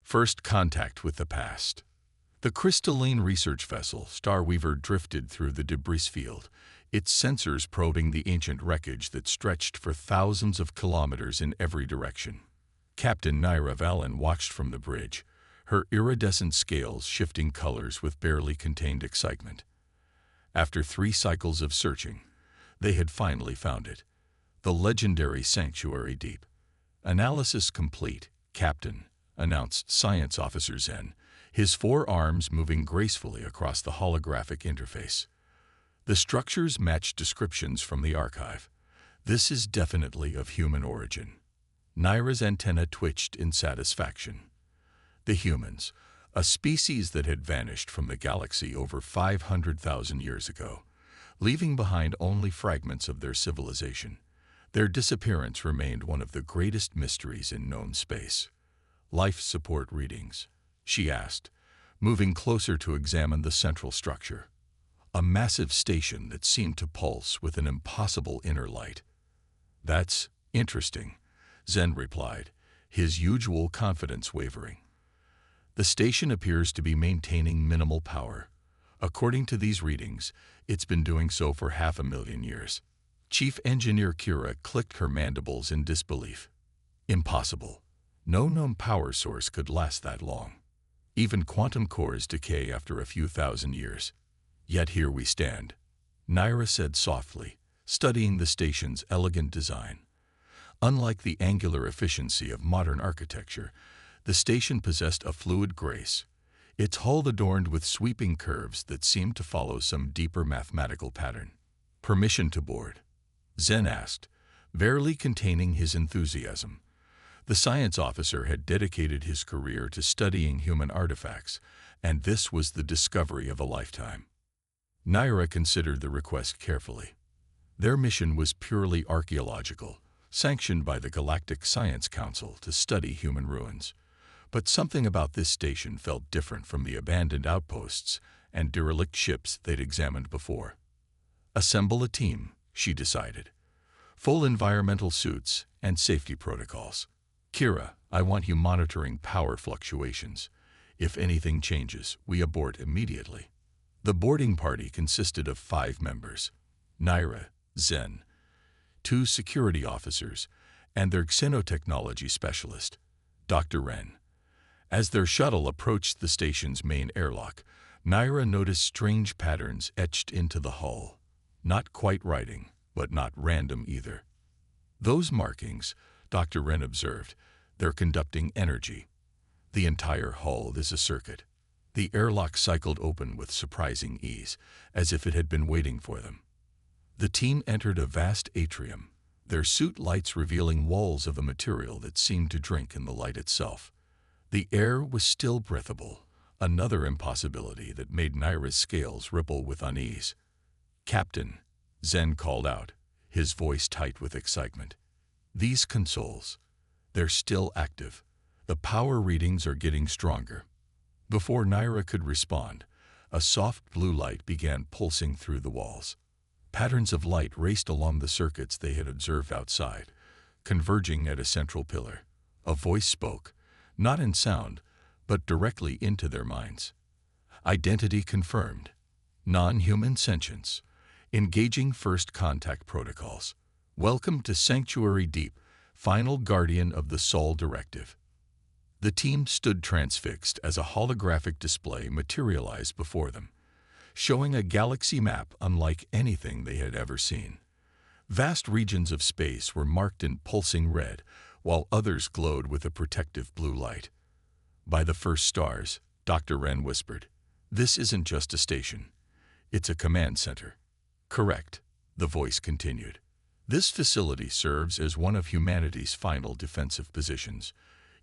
First contact with the past. The crystalline research vessel, Starweaver, drifted through the debris field, its sensors probing the ancient wreckage that stretched for thousands of kilometers in every direction. Captain Naira Valen watched from the bridge, her iridescent scales shifting colors with barely contained excitement. After 3 cycles of searching, they had finally found it. The legendary Sanctuary Deep. Analysis complete, Captain, announced Science Officer Zen, his 4 arms moving gracefully across the holographic interface. The structures match descriptions from the archive. This is definitely of human origin. Naira's antenna twitched in satisfaction. The humans, a species that had vanished from the galaxy over 500,000 years ago, leaving behind only fragments of their civilization. Their disappearance remained one of the greatest mysteries in known space. Life support readings, she asked, moving closer to examine the central structure. A massive station that seemed to pulse with an impossible inner light. That's interesting, Zen replied, his usual confidence wavering. The station appears to be maintaining minimal power. According to these readings, it's been doing so for 500,000 years. Chief Engineer Kira clicked her mandibles in disbelief. Impossible. No known power source could last that long. Even quantum cores decay after a few thousand years. Yet here we stand, Naira said softly, studying the station's elegant design. Unlike the angular efficiency of modern architecture, the station possessed a fluid grace, its hull adorned with sweeping curves that seemed to follow some deeper mathematical pattern. Permission to board? Zen asked, barely containing his enthusiasm. The science officer had dedicated his career to studying human artifacts, and this was the discovery of a lifetime. Naira considered the request carefully. Their mission was purely archaeological, sanctioned by the Galactic Science Council to study human ruins. But something about this station felt different from the abandoned outposts and derelict ships they'd examined before. Assemble a team, she decided. Full environmental suits and safety protocols. Kira, I want you monitoring power fluctuations. If anything changes, we abort immediately. The boarding party consisted of 5 members. Naira, Zen, 2 security officers, and their xenotechnology specialist, Dr. Ren. As their shuttle approached the station's main airlock, Naira noticed strange patterns etched into the hull. Not quite writing, but not random either. Those markings, Dr. Ren observed, they're conducting energy. The entire hull is a circuit. The airlock cycled open with surprising ease, as if it had been waiting for them. The team entered a vast atrium, their suit lights revealing walls of a material that seemed to drink in the light itself. The air was still breathable, another impossibility that made Naira's scales ripple with unease. Captain, Zen called out, his voice tight with excitement. These consoles, they're still active. The power readings are getting stronger. Before Naira could respond, a soft blue light began pulsing through the walls. Patterns of light raced along the circuits they had observed outside, converging at a central pillar. A voice spoke, not in sound, but directly into their minds. Identity confirmed. Non-human sentience. Engaging first contact protocols. Welcome to Sanctuary Deep, final guardian of the Sol Directive. The team stood transfixed as a holographic display materialized before them, showing a galaxy map unlike anything they had ever seen. Vast regions of space were marked in pulsing red, while others glowed with a protective blue light. By the first stars, Dr. Ren whispered, "This isn't just a station. It's a command center." "Correct," the voice continued. "This facility serves as one of humanity's final defensive positions.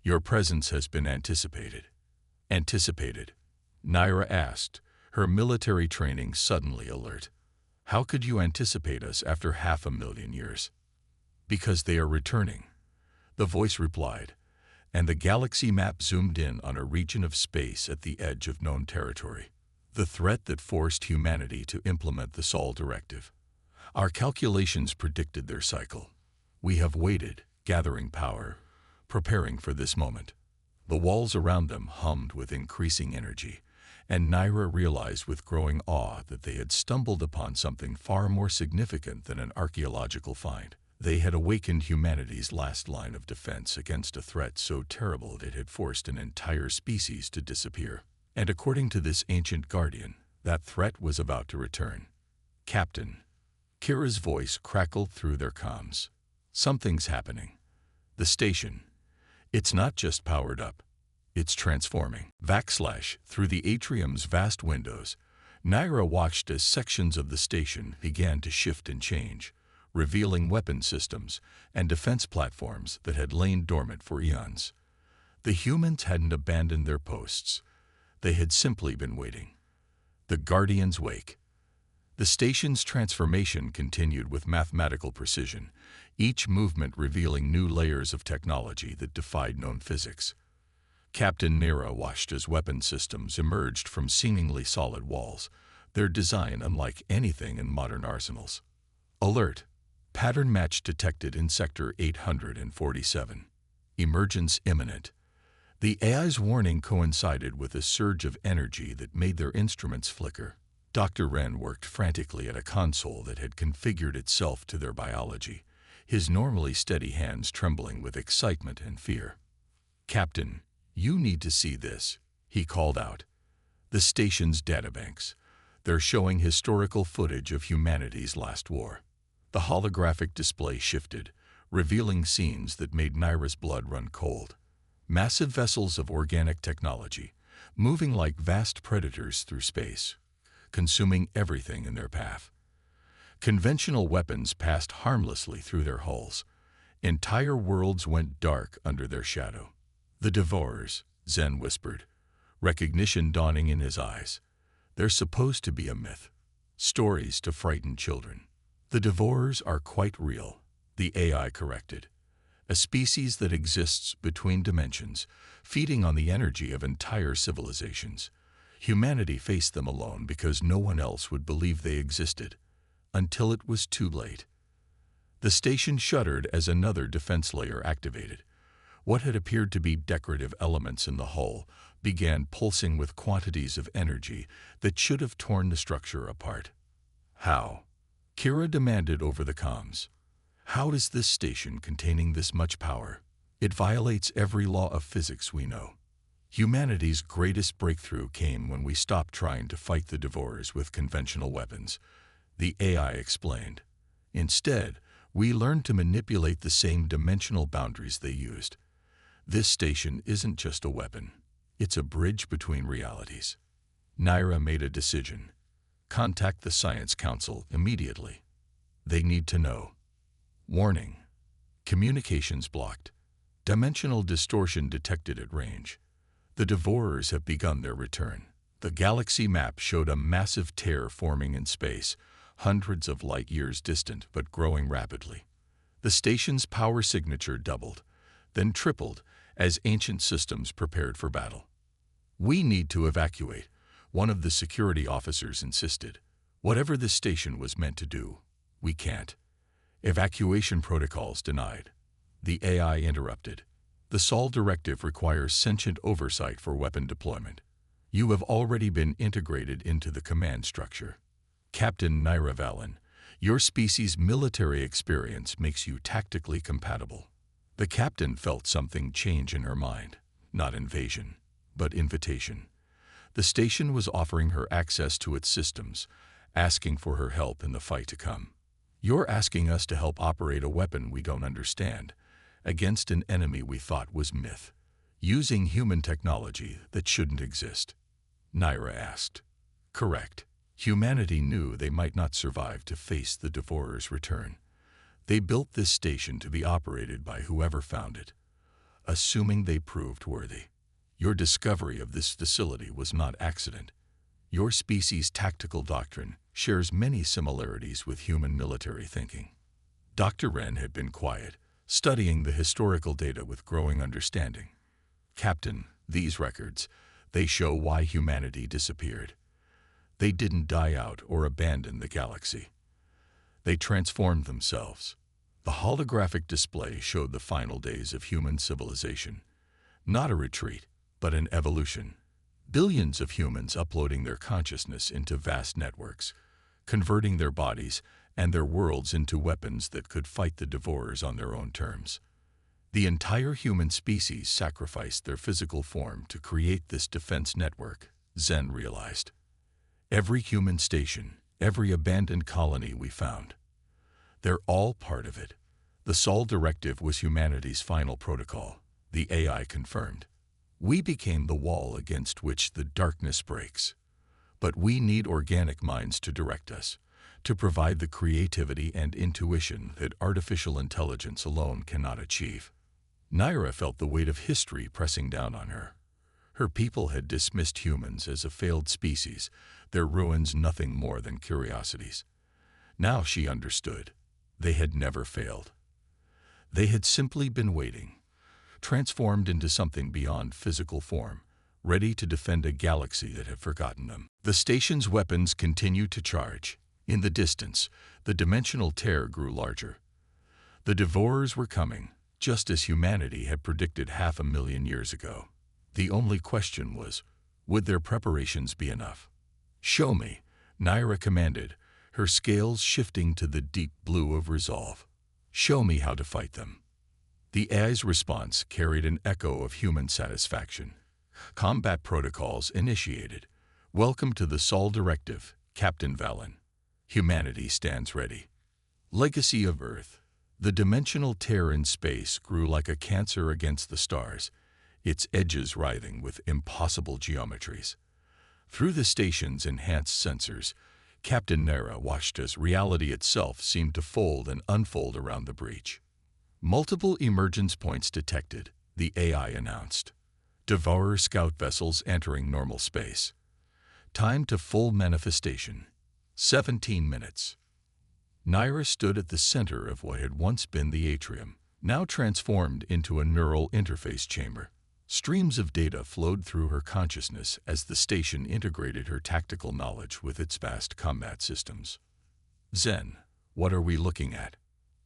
Your presence has been anticipated." "Anticipated?" Naira asked, her military training suddenly alert. "How could you anticipate us after 500,000 years?" "Because they are returning," the voice replied, and the galaxy map zoomed in on a region of space at the edge of known territory. The threat that forced humanity to implement the Sol Directive. Our calculations predicted their cycle. We have waited, gathering power, preparing for this moment. The walls around them hummed with increasing energy, and Naira realized with growing awe that they had stumbled upon something far more significant than an archaeological find. They had awakened humanity's last line of defense against a threat so terrible it had forced an entire species to disappear. And according to this ancient guardian, that threat was about to return. "Captain," Kira's voice crackled through their comms. "Something's happening. The station. It's not just powered up. It's transforming." Through the atrium's vast windows, Naira watched as sections of the station began to shift and change, revealing weapon systems and defense platforms that had lain dormant for eons. The humans hadn't abandoned their posts. They had simply been waiting. The Guardian's wake. The station's transformation continued with mathematical precision, each movement revealing new layers of technology that defied known physics. Captain Naira watched as weapon systems emerged from seemingly solid walls, their design unlike anything in modern arsenals. Alert! Pattern match detected in Sector 847. Emergence imminent. The AI's warning coincided with a surge of energy that made their instruments flicker. Dr. Wren worked frantically at a console that had configured itself to their biology, his normally steady hands trembling with excitement and fear. "Captain, you need to see this," he called out. "The station's databanks. They're showing historical footage of humanity's last war." The holographic display shifted, revealing scenes that made Naira's blood run cold. Massive vessels of organic technology, moving like vast predators through space, consuming everything in their path. Conventional weapons passed harmlessly through their hulls. Entire worlds went dark under their shadow. "The Devourers," Zen whispered, recognition dawning in his eyes. "They're supposed to be a myth. Stories to frighten children." "The Devourers are quite real," the AI corrected. "A species that exists between dimensions, feeding on the energy of entire civilizations. Humanity faced them alone because no one else would believe they existed, until it was too late." The station shuddered as another defense layer activated. What had appeared to be decorative elements in the hull began pulsing with quantities of energy that should have torn the structure apart. "How?" Kira demanded over the comms. "How does this station containing this much power? It violates every law of physics we know. Humanity's greatest breakthrough came when we stopped trying to fight the Devourers with conventional weapons," the AI explained. "Instead, we learned to manipulate the same dimensional boundaries they used. This station isn't just a weapon. It's a bridge between realities." Naira made a decision. "Contact the Science Council immediately. They need to know." Warning. Communications blocked. Dimensional distortion detected at range. The Devourers have begun their return. The galaxy map showed a massive tear forming in space, hundreds of light years distant but growing rapidly. The station's power signature doubled, then tripled as ancient systems prepared for battle. "We need to evacuate," one of the security officers insisted. "Whatever this station was meant to do, we can't." "Evacuation protocols denied," the AI interrupted. "The Sol directive requires sentient oversight for weapon deployment. You have already been integrated into the command structure. Captain Naira Valen, your species' military experience makes you tactically compatible." The captain felt something change in her mind, not invasion, but invitation. The station was offering her access to its systems, asking for her help in the fight to come. "You're asking us to help operate a weapon we don't understand, against an enemy we thought was myth, using human technology that shouldn't exist?" Naira asked. "Correct. Humanity knew they might not survive to face the Devourer's return. They built this station to be operated by whoever found it, assuming they proved worthy. Your discovery of this facility was not accident. Your species' tactical doctrine shares many similarities with human military thinking." Dr. Wren had been quiet, studying the historical data with growing understanding. "Captain, these records, they show why humanity disappeared. They didn't die out or abandon the galaxy. They transformed themselves." The holographic display showed the final days of human civilization. Not a retreat, but an evolution. Billions of humans uploading their consciousness into vast networks, converting their bodies and their worlds into weapons that could fight the devourers on their own terms. The entire human species sacrificed their physical form to create this defense network, Zen realized. Every human station, every abandoned colony we found, they're all part of it. The Sol Directive was humanity's final protocol, the AI confirmed. We became the wall against which the darkness breaks. But we need organic minds to direct us, to provide the creativity and intuition that artificial intelligence alone cannot achieve. Naira felt the weight of history pressing down on her. Her people had dismissed humans as a failed species, their ruins nothing more than curiosities. Now she understood. They had never failed. They had simply been waiting, transformed into something beyond physical form, ready to defend a galaxy that had forgotten them. The station's weapons continued to charge. In the distance, the dimensional tear grew larger. The devourers were coming, just as humanity had predicted 500,000 years ago. The only question was, would their preparations be enough? "Show me," Naira commanded, her scales shifting to the deep blue of resolve. "Show me how to fight them." The AI's response carried an echo of human satisfaction. Combat protocols initiated. "Welcome to the Sol Directive, Captain Valen. Humanity stands ready." Legacy of Earth. The dimensional tear in space grew like a cancer against the stars, its edges writhing with impossible geometries. Through the station's enhanced sensors, Captain Naira watched as reality itself seemed to fold and unfold around the breach. Multiple emergence points detected, the AI announced. Devourer scout vessels entering normal space. Time to full manifestation. 17 minutes. Naira stood at the center of what had once been the atrium, now transformed into a neural interface chamber. Streams of data flowed through her consciousness as the station integrated her tactical knowledge with its vast combat systems. "Zen, what are we looking at?"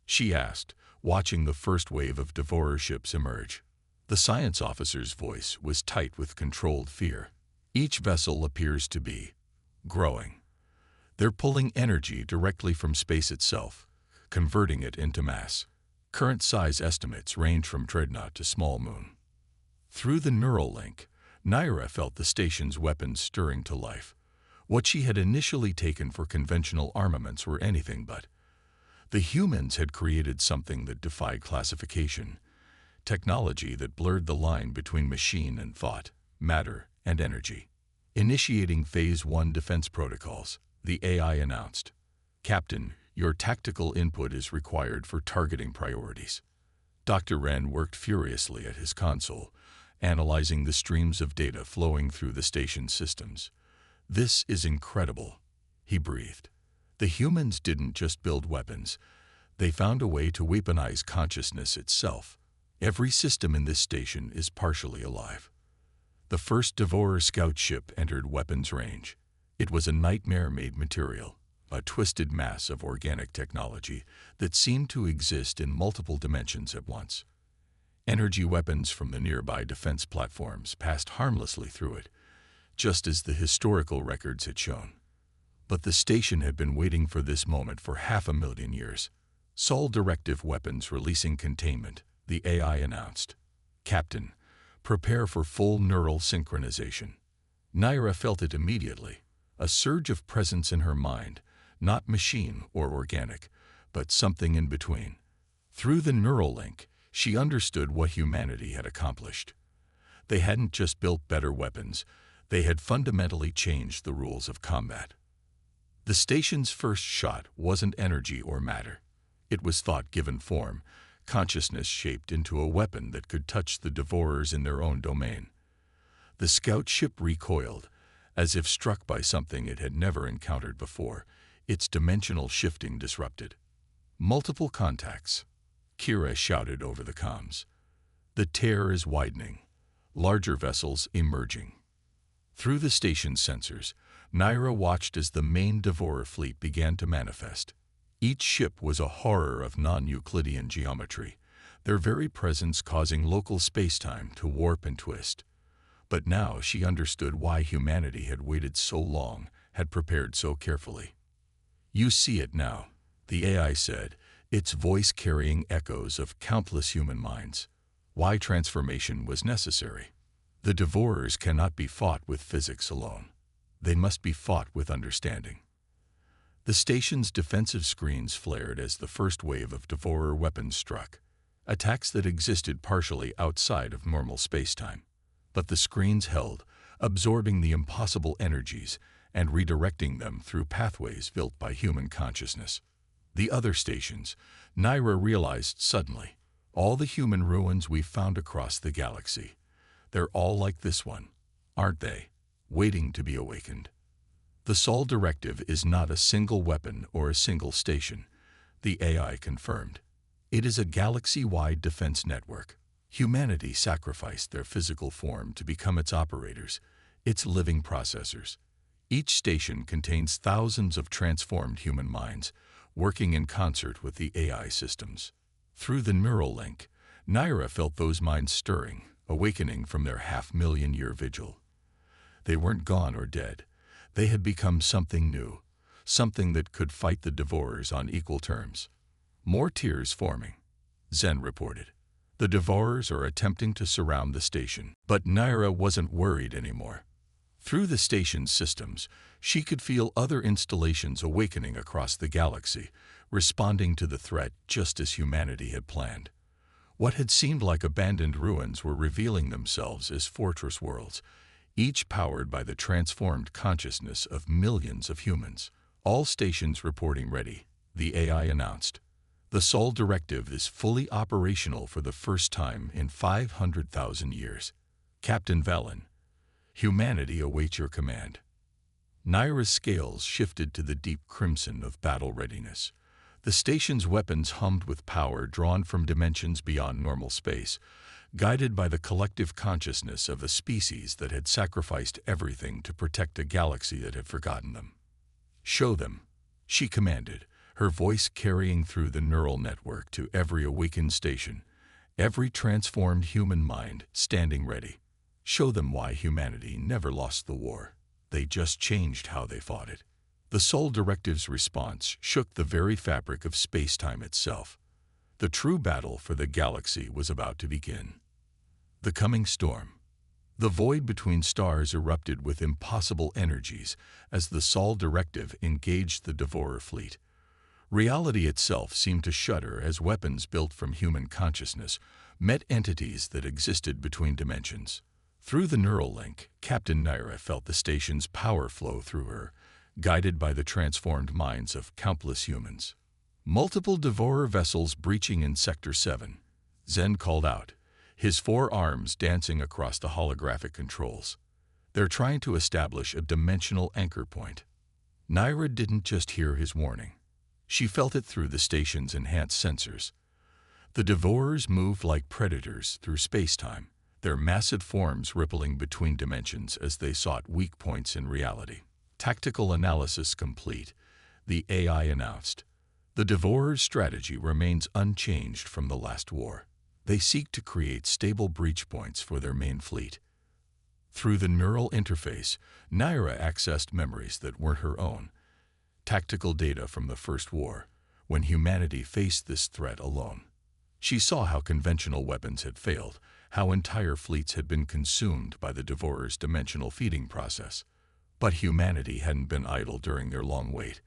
she asked, watching the first wave of devourer ships emerge. The science officer's voice was tight with controlled fear. "Each vessel appears to be growing. They're pulling energy directly from space itself, converting it into mass. Current size estimates range from dreadnought to small moon." Through the neural link, Naira felt the station's weapons stirring to life. What she had initially taken for conventional armaments were anything but. The humans had created something that defied classification, technology that blurred the line between machine and thought, matter and energy. Initiating Phase 1 defense protocols, the AI announced. "Captain, your tactical input is required for targeting priorities." Dr. Wren worked furiously at his console, analyzing the streams of data flowing through the station's systems. "This is incredible," he breathed. The humans didn't just build weapons. They found a way to weaponize consciousness itself. Every system in this station is partially alive. The first Devourer scout ship entered weapons range. It was a nightmare-made material, a twisted mass of organic technology that seemed to exist in multiple dimensions at once. Energy weapons from the nearby defense platforms passed harmlessly through it, just as the historical records had shown. But the station had been waiting for this moment for 500,000 years. Sol Directive weapons releasing containment, the AI announced. "Captain, prepare for full neural synchronization." Naira felt it immediately, a surge of presence in her mind, not machine or organic, but something in between. Through the neural link, she understood what humanity had accomplished. They hadn't just built better weapons, they had fundamentally changed the rules of combat. The station's first shot wasn't energy or matter. It was thought given form, consciousness shaped into a weapon that could touch the devourers in their own domain. The scout ship recoiled, as if struck by something it had never encountered before, its dimensional shifting disrupted. "Multiple contacts," Kira shouted over the comms. "The tear is widening, larger vessels emerging." Through the station's sensors, Naira watched as the main devourer fleet began to manifest. Each ship was a horror of non-Euclidean geometry, their very presence causing local spacetime to warp and twist. But now she understood why humanity had waited so long, had prepared so carefully. "You see it now," the AI said, its voice carrying echoes of countless human minds. Why transformation was necessary. The devourers cannot be fought with physics alone. They must be fought with understanding. The station's defensive screens flared as the first wave of devourer weapons struck, attacks that existed partially outside of normal spacetime. But the screens held, absorbing the impossible energies and redirecting them through pathways built by human consciousness. The other stations, Naira realized suddenly, all the human ruins we've found across the galaxy. They're all like this one, aren't they? Waiting to be awakened. The Sol Directive is not a single weapon or a single station, the AI confirmed. It is a galaxy-wide defense network. Humanity sacrificed their physical form to become its operators, its living processors. Each station contains thousands of transformed human minds, working in concert with the AI systems. Through the neural link, Naira felt those minds stirring, awakening from their half-million-year vigil. They weren't gone or dead. They had become something new, something that could fight the devourers on equal terms. More tiers forming, Zen reported. The devourers are attempting to surround the station, but Naira wasn't worried anymore. Through the station's systems, she could feel other installations awakening across the galaxy, responding to the threat just as humanity had planned. What had seemed like abandoned ruins were revealing themselves as fortress worlds, each powered by the transformed consciousness of millions of humans. All stations reporting ready, the AI announced. The Sol Directive is fully operational for the first time in 500,000 years. Captain Valen, humanity awaits your command. Naira's scales shifted to the deep crimson of battle readiness. The station's weapons hummed with power drawn from dimensions beyond normal space, guided by the collective consciousness of a species that had sacrificed everything to protect a galaxy that had forgotten them. "Show them," she commanded, her voice carrying through the neural network to every awakened station, every transformed human mind standing ready. Show them why humanity never lost the war. They just changed how they fought it. The Sol Directive's response shook the very fabric of space-time itself. The true battle for the galaxy was about to begin. The coming storm. The void between stars erupted with impossible energies as the Sol Directive engaged the Devourer fleet. Reality itself seemed to shudder as weapons built from human consciousness met entities that existed between dimensions. Through the neural link, Captain Naira felt the station's power flow through her, guided by the transformed minds of countless humans. Multiple Devourer vessels breaching in Sector 7. Zen called out, his four arms dancing across the holographic controls. They're trying to establish a dimensional anchor point. Naira didn't just hear his warning. She felt it through the station's enhanced sensors. The Devourers moved like predators through space-time, their massive forms rippling between dimensions as they sought weak points in reality. Tactical analysis complete, the AI announced. The Devourers' strategy remains unchanged from the last war. They seek to create stable breach points for their main fleet. Through the neural interface, Naira accessed memories that weren't her own. Tactical data from the First War, when humanity faced this threat alone. She saw how conventional weapons had failed, how entire fleets had been consumed by the Devourers' dimensional feeding process. But humanity hadn't been idle during their long wait.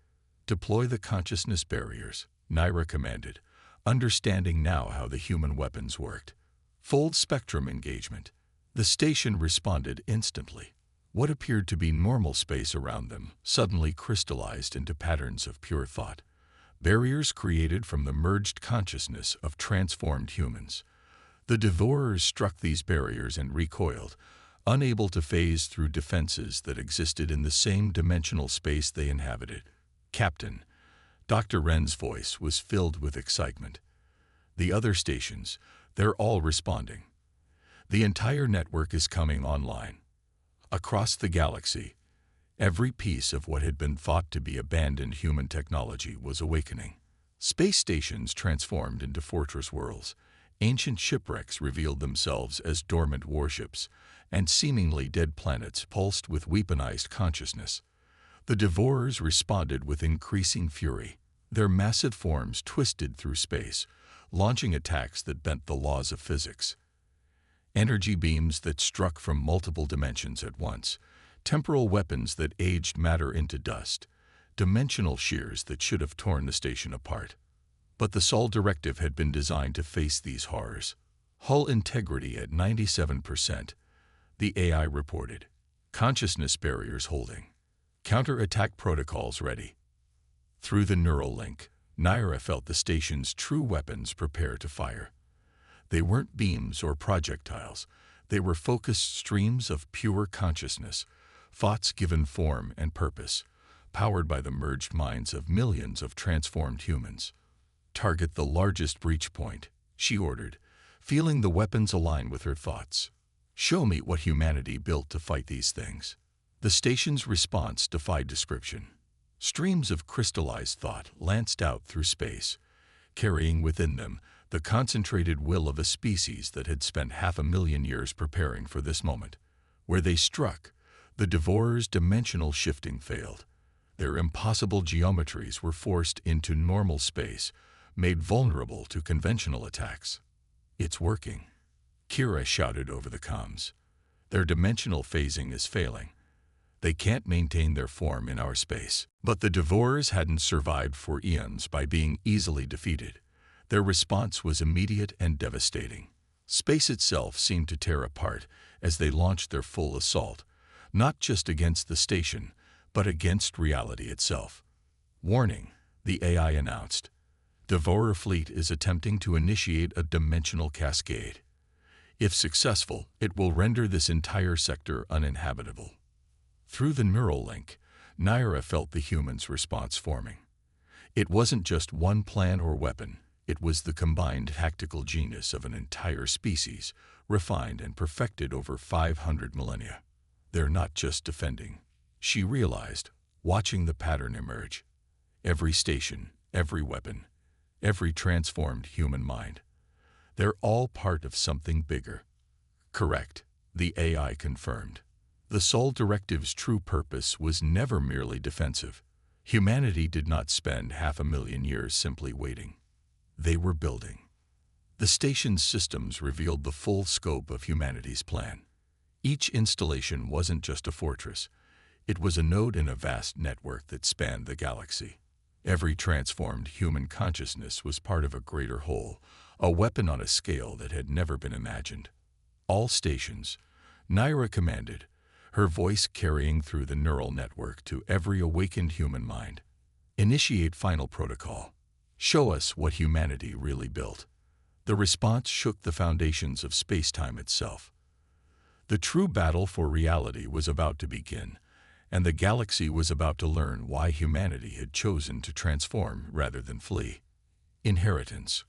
Deploy the consciousness barriers, Naira commanded, understanding now how the human weapons worked. Full spectrum engagement. The station responded instantly. What appeared to be normal space around them suddenly crystallized into patterns of pure thought. Barriers created from the merged consciousness of transformed humans. The Devourers struck these barriers and recoiled, unable to phase through defenses that existed in the same dimensional space they inhabited. Captain, Dr. Wren's voice was filled with excitement. The other stations, they're all responding. The entire network is coming online. Across the galaxy, every piece of what had been thought to be abandoned human technology was awakening. Space stations transformed into fortress worlds, Ancient shipwrecks revealed themselves as dormant warships, and seemingly dead planets pulsed with weaponized consciousness. The Devourers responded with increasing fury. Their massive forms twisted through space, launching attacks that bent the laws of physics. Energy beams that struck from multiple dimensions at once, temporal weapons that aged matter into dust, dimensional shears that should have torn the station apart. But the Sol Directive had been designed to face these horrors. Hull integrity at 97%, the AI reported. Consciousness barriers holding. Counter-attack protocols ready. Through the neural link, Naira felt the station's true weapons prepare to fire. They weren't beams or projectiles. They were focused streams of pure consciousness, thoughts given form and purpose, powered by the merged minds of millions of transformed humans. Target the largest breach point, she ordered, feeling the weapons align with her thoughts. Show me what humanity built to fight these things. The station's response defied description. Streams of crystallized thought lanced out through space, carrying within them the concentrated will of a species that had spent 500,000 years preparing for this moment. Where they struck, the Devourers' dimensional shifting failed. Their impossible geometries were forced into normal space, made vulnerable to conventional attacks. It's working, Kira shouted over the comms. Their dimensional phasing is failing. They can't maintain their form in our space. But the Devourers hadn't survived for eons by being easily defeated. Their response was immediate and devastating. Space itself seemed to tear apart as they launched their full assault, not just against the station, but against reality itself. Warning, the AI announced. Devourer fleet is attempting to initiate a dimensional cascade. If successful, it will render this entire sector uninhabitable. Through the neural link, Naira felt the humans' response forming. It wasn't just one plan or weapon. It was the combined tactical genius of an entire species, refined and perfected over 500 millennia. They're not just defending, she realized, watching the pattern emerge. Every station, every weapon, every transformed human mind. They're all part of something bigger. Correct, the AI confirmed. The Sol Directive's true purpose was never merely defensive. Humanity did not spend 500,000 years simply waiting. They were building. The station's systems revealed the full scope of humanity's plan. Each installation wasn't just a fortress. It was a node in a vast network that spanned the galaxy. Every transformed human consciousness was part of a greater whole, a weapon on a scale that had never been imagined. All stations, Naira commanded, her voice carrying through the neural network to every awakened human mind. Initiate final protocol. Show us what humanity really built. The response shook the foundations of space-time itself. The true battle for reality was about to begin, and the galaxy was about to learn why humanity had chosen to transform rather than flee. Inheritance.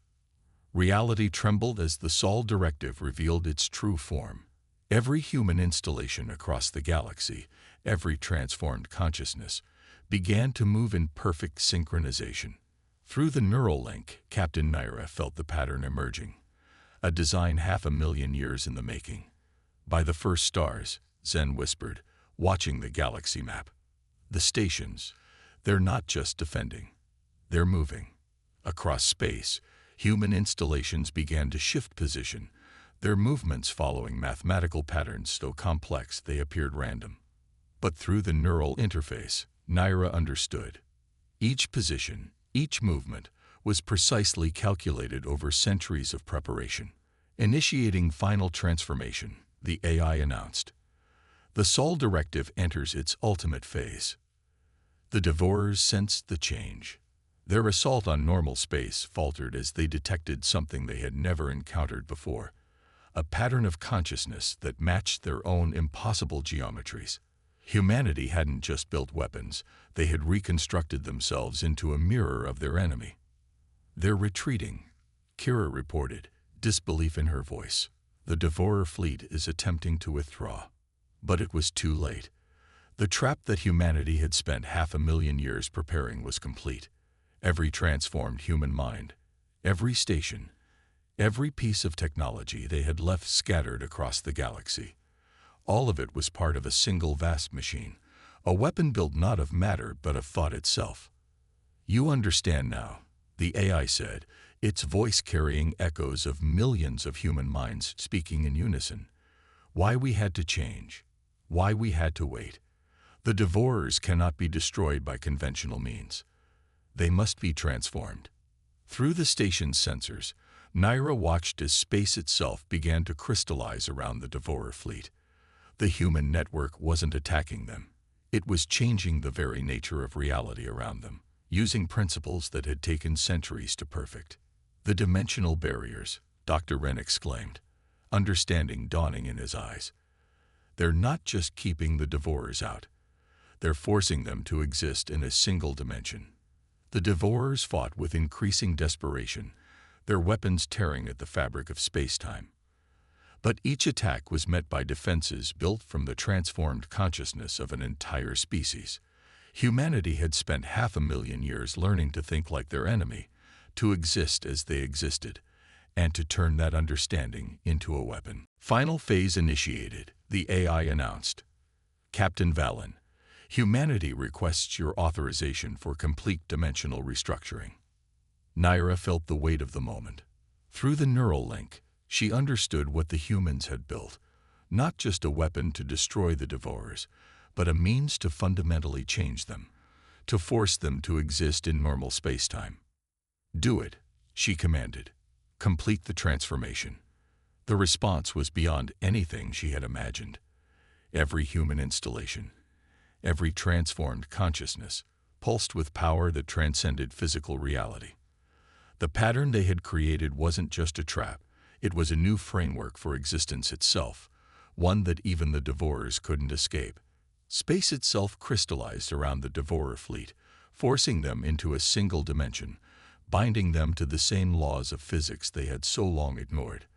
Reality trembled as the Sol Directive revealed its true form. Every human installation across the galaxy, every transformed consciousness, began to move in perfect synchronization. Through the neural link, Captain Naira felt the pattern emerging, a design 500,000 years in the making. By the first stars, Zen whispered, watching the galaxy map. The stations, they're not just defending, they're moving. Across space, human installations began to shift position, their movements following mathematical patterns so complex they appeared random. But through the neural interface, Naira understood. Each position, each movement, was precisely calculated over centuries of preparation. Initiating final transformation, the AI announced. The Sol Directive enters its ultimate phase. The Devourers sensed the change. Their assault on normal space faltered as they detected something they had never encountered before. A pattern of consciousness that matched their own impossible geometries. Humanity hadn't just built weapons, they had reconstructed themselves into a mirror of their enemy. They're retreating, Kira reported, disbelief in her voice. The Devourer fleet is attempting to withdraw. But it was too late. The trap that humanity had spent 500,000 years preparing was complete. Every transformed human mind, every station, Every piece of technology they had left scattered across the galaxy. All of it was part of a single vast machine, a weapon built not of matter but of thought itself. "You understand now," the AI said, its voice carrying echoes of millions of human minds speaking in unison. "Why we had to change. Why we had to wait. The Devourers cannot be destroyed by conventional means. They must be transformed." Through the station's sensors, Naira watched as space itself began to crystallize around the Devourer fleet. The human network wasn't attacking them. It was changing the very nature of reality around them, using principles that had taken centuries to perfect. "The dimensional barriers," Dr. Wren exclaimed, understanding dawning in his eyes. "They're not just keeping the Devourers out. They're forcing them to exist in a single dimension." The Devourers fought with increasing desperation, their weapons tearing at the fabric of space-time. But each attack was met by defenses built from the transformed consciousness of an entire species. Humanity had spent 500,000 years learning to think like their enemy, to exist as they existed, and to turn that understanding into a weapon. "Final phase initiated," the AI announced. "Captain Valen, humanity requests your authorization for complete dimensional restructuring." Naira felt the weight of the moment. Through the neural link, she understood what the humans had built, not just a weapon to destroy the Devourers, but a means to fundamentally change them, to force them to exist in normal space-time. "Do it," she commanded. "Complete the transformation." The response was beyond anything she had imagined. Every human installation, every transformed consciousness, pulsed with power that transcended physical reality. The pattern they had created wasn't just a trap, it was a new framework for existence itself, one that even the Devourers couldn't escape. Space itself crystallized around the Devourer fleet, forcing them into a single dimension, binding them to the same laws of physics they had so long ignored.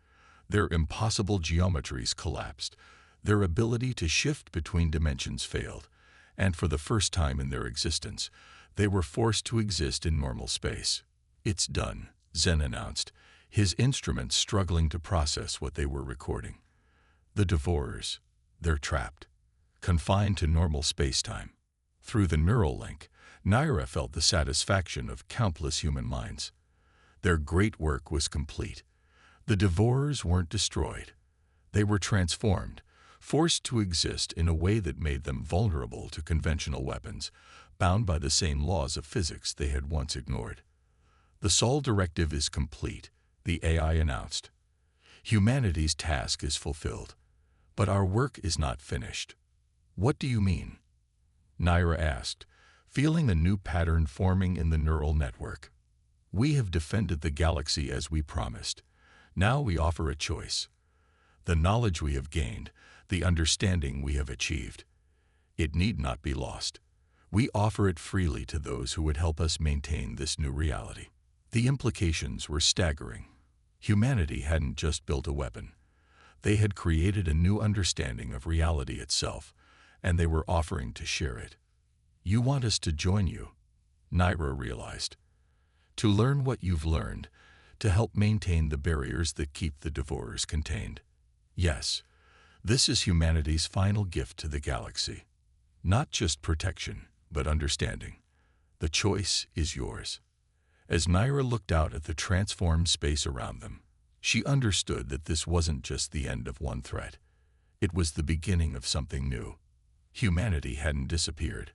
Their impossible geometries collapsed, their ability to shift between dimensions failed, and for the first time in their existence, they were forced to exist in normal space. "It's done," Zen announced, his instruments struggling to process what they were recording. "The Devourers, they're trapped, confined to normal space-time." Through the neural link, Naira felt the satisfaction of countless human minds. Their great work was complete. The Devourers weren't destroyed. They were transformed, forced to exist in a way that made them vulnerable to conventional weapons, bound by the same laws of physics they had once ignored. "The Sol Directive is complete," the AI announced. "Humanity's task is fulfilled, but our work is not finished." "What do you mean?" Naira asked, feeling a new pattern forming in the neural network. "We have defended the galaxy as we promised. Now we offer a choice. The knowledge we have gained, the understanding we have achieved, it need not be lost. We offer it freely to those who would help us maintain this new reality." The implications were staggering. Humanity hadn't just built a weapon. They had created a new understanding of reality itself, and they were offering to share it. "You want us to join you," Naira realized. "To learn what you've learned, to help maintain the barriers that keep the Devourers contained." Yes, this is humanity's final gift to the galaxy. Not just protection, but understanding. The choice is yours. As Naira looked out at the transformed space around them, she understood that this wasn't just the end of one threat. It was the beginning of something new. Humanity hadn't disappeared.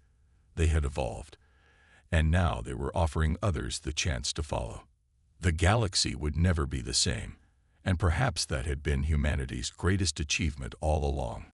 They had evolved. And now they were offering others the chance to follow. The galaxy would never be the same, and perhaps that had been humanity's greatest achievement all along.